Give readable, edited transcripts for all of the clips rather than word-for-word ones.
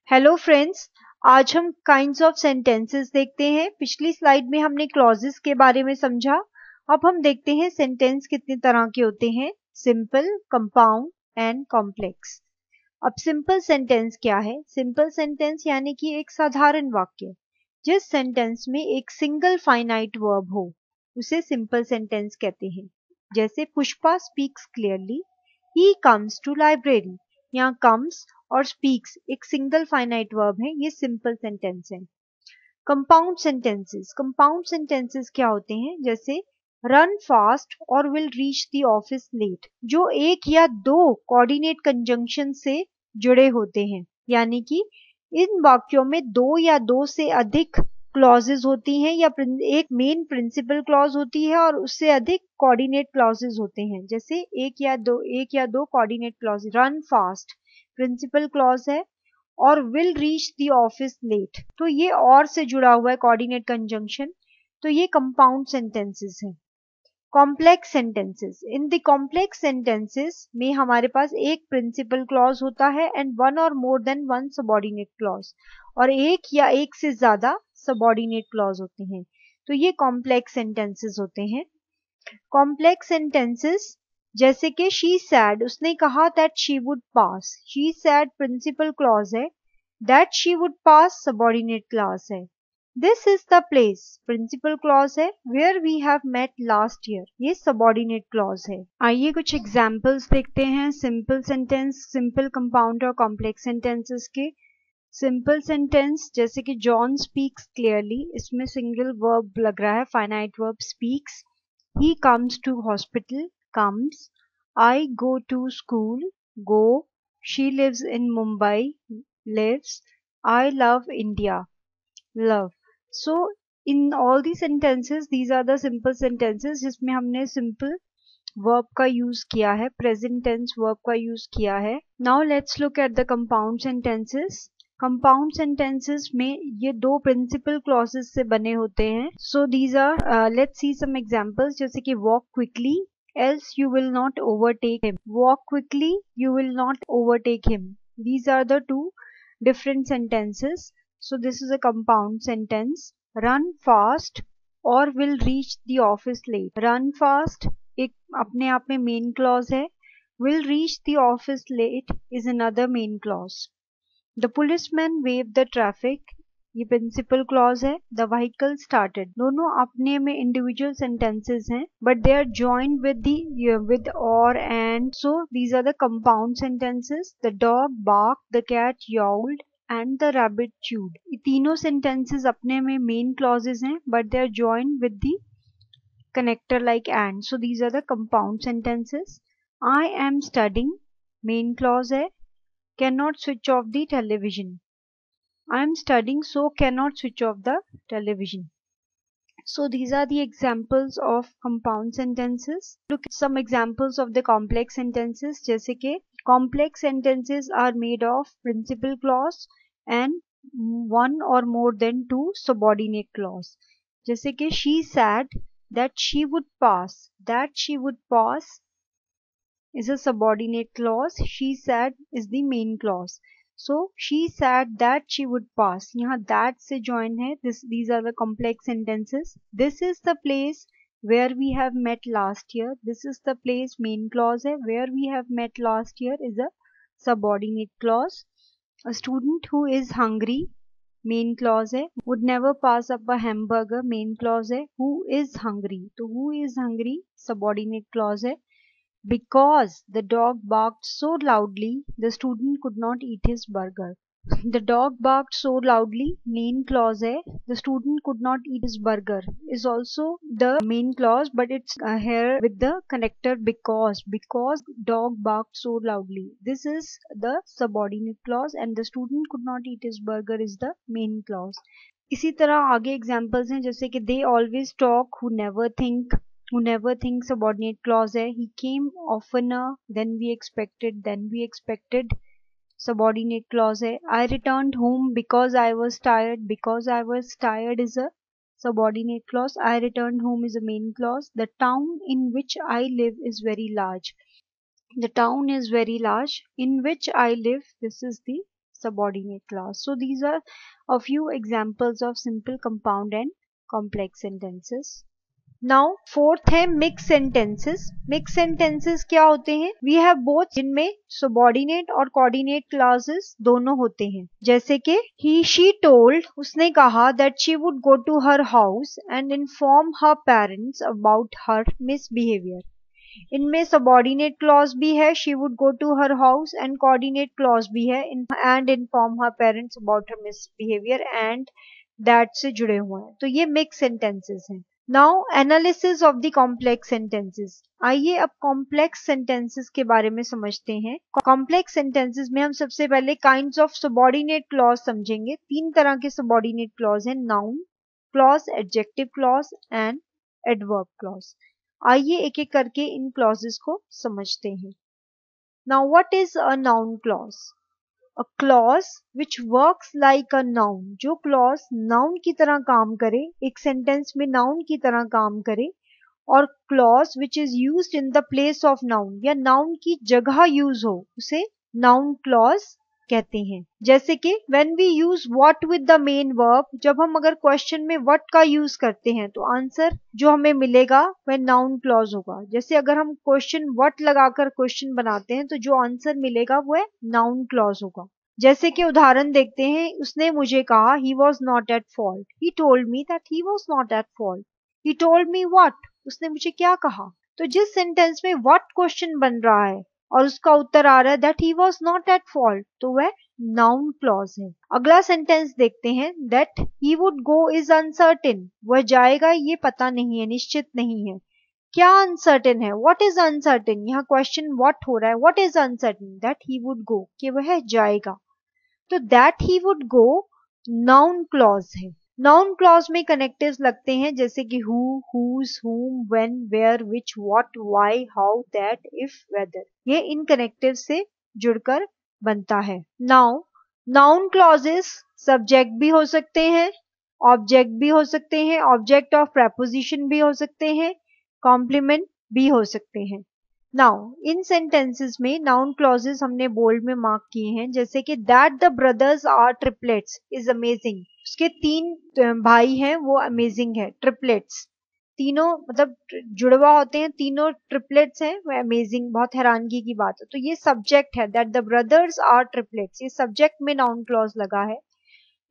Hello friends. आज हम kinds of sentences देखते हैं। पिछली स्लाइड में हमने क्लॉजेस के बारे में समझा। अब हम देखते हैं सेंटेंस कितने तरह के होते हैं, सिंपल, कंपाउंड एंड कॉम्प्लेक्स। अब सिंपल सेंटेंस क्या है? सिंपल सेंटेंस यानी कि एक साधारण वाक्य जिस सेंटेंस में एक सिंगल फाइनाइट वर्ब हो उसे सिंपल सेंटेंस कहते हैं। जैसे Pushpa speaks clearly, he comes to library. यहाँ कम्स और स्पीक्स एक सिंगल फाइनाइट वर्ब है, ये सिंपल सेंटेंस है। कंपाउंड सेंटेंसेस क्या होते हैं? जैसे रन फास्ट और will reach the office late, जो एक या दो कोऑर्डिनेट कंजंक्शन से जुड़े होते हैं, यानी कि इन वाक्यों में दो या दो से अधिक क्लॉजेज होती हैं या एक मेन प्रिंसिपल क्लॉज होती है और उससे अधिक कोऑर्डिनेट क्लॉजेज होते हैं। जैसे एक या दो coordinate clause, run fast principal clause है और will reach the office late, तो ये और से जुड़ा हुआ है कोऑर्डिनेट कंजंक्शन, तो ये कंपाउंड सेंटेंसेस हैं। Complex sentences, in the complex sentences में हमारे पास एक प्रिंसिपल क्लॉज होता है एंड वन और more than one subordinate clause, और एक या एक से ज्यादा सबऑर्डिनेट क्लॉज होते हैं, तो ये कॉम्प्लेक्स सेंटेंसेस होते हैं। कॉम्प्लेक्स सेंटेंसेस जैसे कि शी सैड, उसने कहा that she would pass, she said principal clause है, that she would pass subordinate clause है। This is the place principal clause है, where we have met last year, ये सबऑर्डिनेट क्लॉज है। आइए कुछ एग्जांपल्स देखते हैं सिंपल सेंटेंस, सिंपल, कंपाउंड और कॉम्प्लेक्स सेंटेंसेस के। सिंपल सेंटेंस जैसे कि जॉन स्पीक्स क्लियरली, इसमें सिंगल वर्ब लग रहा है, finite verb speaks. He comes to hospital, comes. I go to school, go. She lives in Mumbai, lives. I love India, love. So in all these sentences, these are the simple sentences जिसमें हमने simple verb का use किया है, present tense verb का use किया है। Now let's look at the compound sentences. Compound sentences में ये दो प्रिंसिपल क्लॉजेस से बने होते हैं। So these are, let's see some examples, जैसे कि walk quickly else you will not overtake him, walk quickly you will not overtake him, these are the two different sentences. So this is a compound sentence. Run fast और will reach the office late, run fast एक अपने आप में main clause है, will reach the office late is another main clause. The policeman waved the traffic, ये principal clause है। The vehicle started, दोनों अपने में इंडिविजुअल सेंटेंसेस हैं but they are joined with the with or and, so these are the compound sentences. The dog barked, the cat yowled and the rabbit chewed, ये तीनों sentences अपने में main clauses हैं but they are joined with the connector like and, so these are the compound sentences. I am studying, main clause है, cannot switch off the television. I am studying, so cannot switch off the television. So these are the examples of compound sentences. Look at some examples of the complex sentences. जैसे कि complex sentences are made of principal clause and one or more than two subordinate clause. जैसे कि she said that she would pass, that she would pass is a subordinate clause, she said is the main clause. So she said that she would pass, यहाँ that से join है, these are the complex sentences. This is the place where we have met last year, this is the place main clause है, where we have met last year is a subordinate clause. A student who is hungry, main clause है, would never pass up a hamburger, main clause है, who is hungry, तो who is hungry subordinate clause है। Because the dog barked so loudly, the student could not eat his burger. The dog barked so loudly, main clause है, the student could not eat his burger is also the main clause, but it's here with the connector because dog barked so loudly. This is the subordinate clause and the student could not eat his burger is the main clause. इसी तरह आगे examples हैं, जैसे कि they always talk who never think, who never think subordinate clause है। He came oftener than we expected subordinate clause है। I returned home because I was tired is a subordinate clause, I returned home is a main clause। The town in which I live is very large, the town is very large, in which I live, this is the subordinate clause. So these are a few examples of simple, compound and complex sentences. Now fourth है mix sentences. Mix sentences क्या होते हैं? We have both, जिनमें subordinate और coordinate clauses दोनों होते हैं. जैसे कि ही शी टोल्ड, उसने कहा, that she would go to her house and inform her parents about her misbehaviour. इनमें सबॉर्डिनेट क्लॉज भी है, she would go to her house, and coordinate clause भी है, and inform her parents about her misbehaviour and that से जुड़े हुए हैं. तो ये मिक्स सेंटेंसेस हैं. Now analysis of the complex sentences. आइए अब कॉम्प्लेक्स सेंटेंसेस के बारे में समझते हैं. कॉम्प्लेक्स सेंटेंसेस में हम सबसे पहले काइंड्स ऑफ सबॉर्डिनेट क्लॉज समझेंगे. 3 तरह के सबॉर्डिनेट क्लॉज हैं, noun clause, adjective clause and adverb clause. आइए एक एक करके इन क्लॉजेस को समझते हैं. Now what is a noun clause? A clause which works like a noun. जो clause noun की तरह काम करे, एक sentence में noun की तरह काम करे, और clause which is used in the place of noun या noun की जगह use हो, उसे noun clause कहते हैं. जैसे कि when we use what with the main verb, जब हम अगर question में what का use करते हैं तो आंसर जो हमें मिलेगा वह noun clause होगा. जैसे अगर हम question what लगाकर question बनाते हैं तो जो आंसर मिलेगा वह noun clause होगा. जैसे कि उदाहरण देखते हैं, उसने मुझे कहा, he was not at fault. He told me that he was not at fault. He told me what? उसने मुझे क्या कहा? तो जिस सेंटेंस में what क्वेश्चन बन रहा है और उसका उत्तर आ रहा है that he was not at fault, तो वह नाउन क्लॉज है. अगला सेंटेंस देखते हैं, that he would go is uncertain. वह जाएगा ये पता नहीं है, निश्चित नहीं है. क्या अनसर्टेन है? What is uncertain? यहाँ क्वेश्चन व्हाट हो रहा है. What is uncertain? That he would go, कि वह जाएगा. तो that he would go noun clause है. नाउन क्लॉज में कनेक्टिव्स लगते हैं जैसे कि who, whose, whom, when, where, which, what, why, how, that, if, whether. ये इन कनेक्टिव्स से जुड़कर बनता है. नाउ नाउन क्लॉजेस सब्जेक्ट भी हो सकते हैं, ऑब्जेक्ट भी हो सकते हैं, ऑब्जेक्ट ऑफ प्रेपोजिशन भी हो सकते हैं, कॉम्प्लीमेंट भी हो सकते हैं. नाउ इन सेंटेंसेस में नाउन क्लॉजेस हमने बोल्ड में मार्क किए हैं, जैसे कि that the brothers are triplets is amazing. उसके 3 भाई हैं, वो अमेजिंग है. ट्रिपलेट्स तीनों मतलब जुड़वा होते हैं, तीनों ट्रिपलेट्स हैं, वो अमेजिंग, बहुत हैरानगी की बात है. तो ये सब्जेक्ट है, that the brothers are triplets, ये सब्जेक्ट में नाउन क्लॉज लगा है.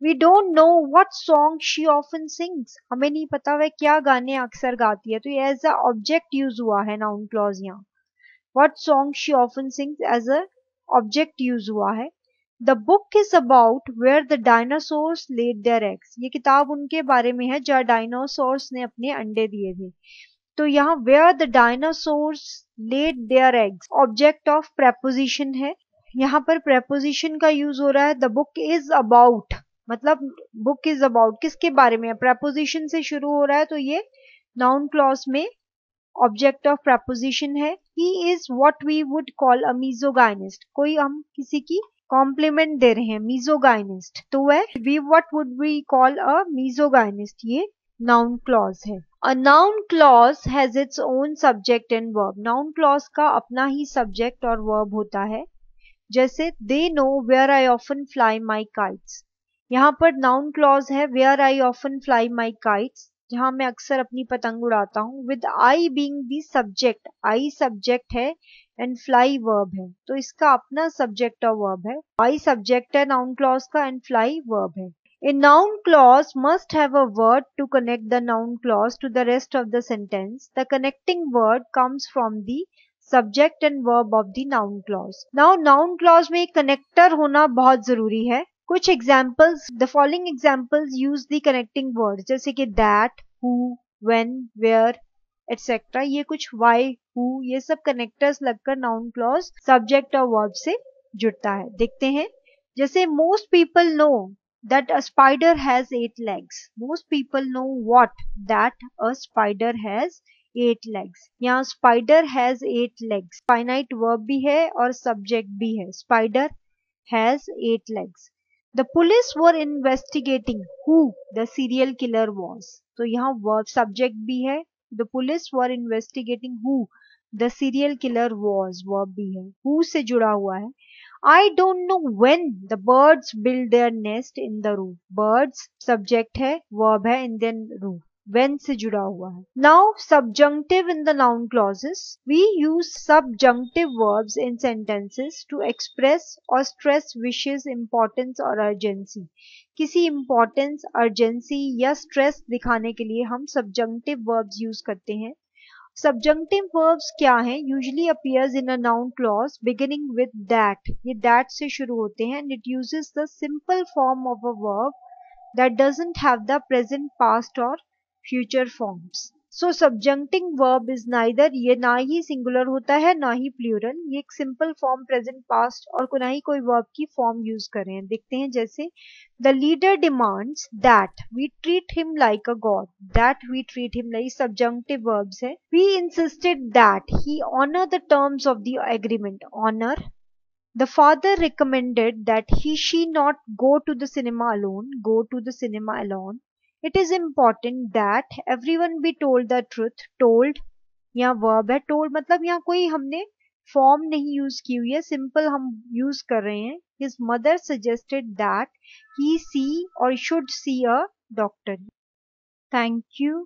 We don't know what song she often sings. हमें नहीं पता वह क्या गाने अक्सर गाती है, तो ये एज अ ऑब्जेक्ट यूज हुआ है नाउन क्लॉज यहाँ. What song she often sings as a object use हुआ है. The book is about where the dinosaurs laid their eggs. ये किताब उनके बारे में है जहाँ डायनासोर्स ने अपने अंडे दिए थे. तो यहाँ where the dinosaurs laid their eggs object of preposition है. यहाँ पर preposition का यूज हो रहा है. The book is about, मतलब बुक इज अबाउट किसके बारे में है? preposition से शुरू हो रहा है, तो ये नाउन क्लॉज में ऑब्जेक्ट ऑफ preposition है. He is what we would call a misogynist. कोई हम किसी की कॉम्प्लीमेंट दे रहे हैं, misogynist, तो वह what would we call a misogynist, ये नाउन क्लॉज है. A noun clause has its own subject and verb. Noun clause का अपना ही सब्जेक्ट और वर्ब होता है. जैसे they know where I often fly my kites. यहाँ पर नाउन क्लॉज है where I often fly my kites, जहां मैं अक्सर अपनी पतंग उड़ाता हूँ. With I being the subject, I subject है एंड फ्लाई वर्ब है, तो इसका अपना सब्जेक्ट और वर्ब है. I सब्जेक्ट है नाउन क्लॉज का एंड फ्लाई वर्ब है. A noun clause must have a word to connect the noun clause to the rest of the sentence. The connecting word comes from the subject and verb of the noun clause. Now noun clause में connector होना बहुत जरूरी है. कुछ examples, the following examples use the connecting word, जैसे कि that, who, when, where, et cetera. ये कुछ वाई, हु, ये सब कनेक्टर्स लगकर नाउन क्लॉज सब्जेक्ट और वर्ब से जुड़ता है. देखते हैं, जैसे most people know that a spider has 8 legs. Most people know what? That a spider has 8 legs. यहाँ spider has 8 legs finite verb भी है और सब्जेक्ट भी है. Spider has 8 legs. The police were investigating who the serial killer was. तो यहाँ verb subject भी है. The police were investigating who the serial killer was, verb भी है. Who से जुड़ा हुआ है. I don't know when the birds build their nest in the roof. Birds subject है, verb है, Indian roof when से जुड़ा हुआ है. Now subjunctive in the noun clauses. We use subjunctive verbs in sentences to express or stress wishes, importance or urgency. किसी importance, urgency या stress दिखाने के लिए हम subjunctive verbs use करते हैं. Subjunctive verbs क्या हैं? Usually appears in a noun clause beginning with that. ये that से शुरू होते हैं and it uses the simple form of a verb that doesn't have the present, past or future forms. So subjunctive verb is neither, ये ना ही singular होता है ना ही plural. ये एक simple form, present, past और ना ही कोई verb की form use कर रहे हैं. देखते हैं जैसे the leader demands that we treat him like a god. That we treat him like subjunctive verbs है. We insisted that he honor the terms of the agreement. Honor. The father recommended that she not go to the cinema alone. Go to the cinema alone. It is important that everyone be told the truth. Told यहाँ verb है. Told मतलब यहाँ कोई हमने form नहीं use की हुई है, सिंपल हम यूज कर रहे हैं. His mother suggested that he see or should see a doctor. Thank you.